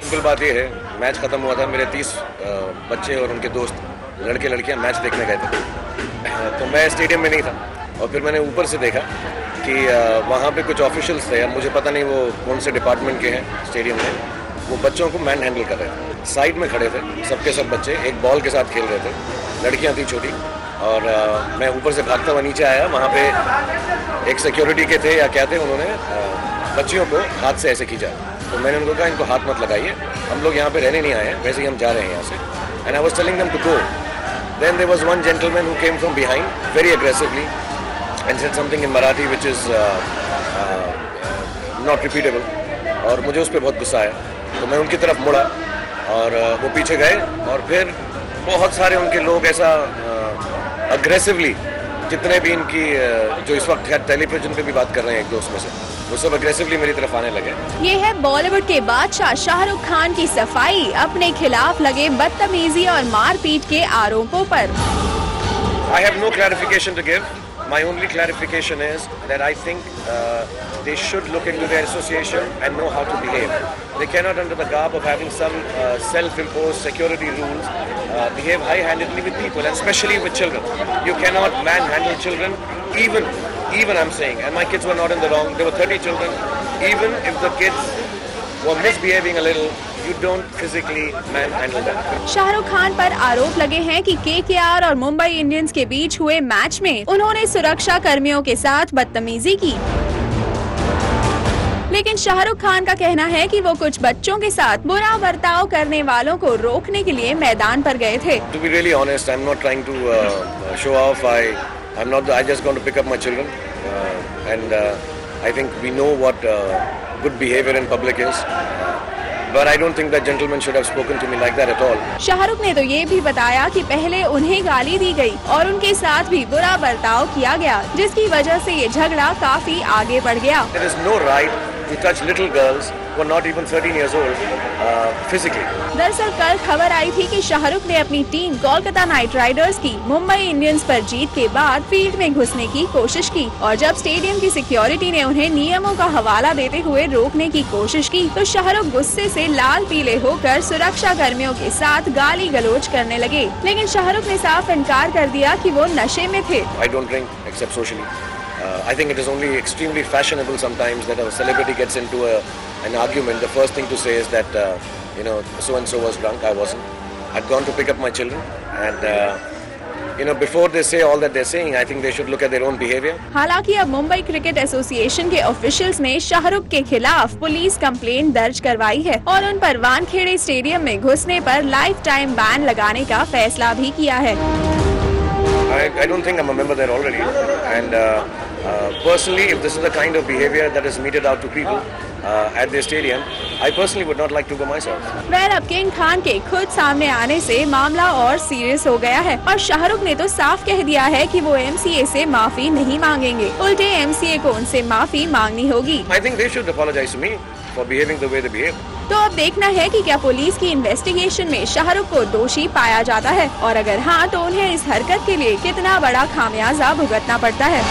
Simple बात ये है, मैच खत्म हुआ था, मेरे 30 बच्चे और उनके दोस्त लड़के लड़कियां मैच देखने गए थे। तो मैं स्टेडियम में नहीं था और फिर मैंने ऊपर से देखा कि वहाँ पे कुछ ऑफिशियल्स थे, अब मुझे पता नहीं वो कौन से डिपार्टमेंट के हैं स्टेडियम में, वो बच्चों को मैन हैंडल कर रहे थे। साइड में खड़े थे सबके सब बच्चे, एक बॉल के साथ खेल रहे थे, लड़कियाँ थी छोटी, और मैं ऊपर से भागता हुआ नीचे आया। वहाँ पे एक सिक्योरिटी के थे या क्या थे, उन्होंने बच्चियों को हाथ से ऐसे खींचा, तो मैंने उनको कहा इनको हाथ मत लगाइए, हम लोग यहाँ पे रहने नहीं आए हैं, वैसे ही हम जा रहे हैं यहाँ से। And I was telling them to go, then there was one gentleman who came from behind very aggressively and said something in Marathi which is not repeatable, और मुझे उस पर बहुत गुस्सा आया, तो मैं उनकी तरफ मुड़ा और वो पीछे गए, और फिर बहुत सारे उनके लोग ऐसा अग्रेसिवली, जितने भी इनकी जो इस वक्त टेलीविजन पे भी बात कर रहे हैं एक दोस्त में से, वो सब अग्रेसिवली मेरी तरफ आने लगे। ये है बॉलीवुड के बादशाह शाहरुख खान की सफाई अपने खिलाफ लगे बदतमीजी और मारपीट के आरोपों पर। I have no clarification to give. My only clarification is that I think they should look into their association and know how to behave. They cannot, under the garb of having some self-imposed security rules, behave high-handedly with people, and especially with children. You cannot manhandle children, even I'm saying, and my kids were not in the wrong. There were 30 children. Even if the kids were misbehaving a little, you don't physically manhandle them. Shahrukh Khan पर आरोप लगे हैं कि KKR और Mumbai Indians के बीच हुए match में उन्होंने सुरक्षा कर्मियों के साथ बदतमीजी की। लेकिन शाहरुख खान का कहना है कि वो कुछ बच्चों के साथ बुरा बर्ताव करने वालों को रोकने के लिए मैदान पर गए थे। To be really honest, I'm not trying to show off. I just going to pick up my children, and I think we know what good behavior in public is. But I don't think that gentleman should have spoken to me like that at all. Shahrukh ने तो ये भी बताया कि पहले उन्हें गाली दी गई और उनके साथ भी बुरा बर्ताव किया गया, जिसकी वजह से ये झगड़ा काफी आगे बढ़ गया। There is no right to touch little girls who are not even 13 years old physically. दरअसल कल खबर आई थी कि शाहरुख ने अपनी टीम कोलकाता नाइट राइडर्स की मुंबई इंडियंस पर जीत के बाद फील्ड में घुसने की कोशिश की, और जब स्टेडियम की सिक्योरिटी ने उन्हें नियमों का हवाला देते हुए रोकने की कोशिश की, तो शाहरुख गुस्से से लाल पीले होकर सुरक्षा कर्मियों के साथ गाली गलौज करने लगे। लेकिन शाहरुख ने साफ इनकार कर दिया कि वो नशे में थे। I don't drink except socially. I think it is only extremely fashionable sometimes that a celebrity gets into an argument. The first thing to say is that so and so was drunk. I wasn't. I'd gone to pick up my children, and before they say all that they're saying, I think they should look at their own behavior. हालांकि अब Mumbai cricket association के officials ने शाहरुख के खिलाफ police complaint दर्ज करवाई है और उन पर वानखेड़े स्टेडियम में घुसने पर लाइफ टाइम बैन लगाने का फैसला भी किया है। I don't think I'm a member there already, and personally, if this is the kind of behavior that is meted out to people at their stadium, I personally would not like to go myself. वैर अब king Khan के खुद सामने आने से मामला और serious हो गया है, और शाहरुख ने तो साफ कह दिया है कि वो MCA से माफी नहीं मांगेंगे, उल्टे MCA को उनसे माफी मांगनी होगी। I think they should apologize to me for behaving the way they behave. तो अब देखना है कि क्या पुलिस की इन्वेस्टिगेशन में शाहरुख को दोषी पाया जाता है, और अगर हाँ तो उन्हें इस हरकत के लिए कितना बड़ा खामियाजा भुगतना पड़ता है।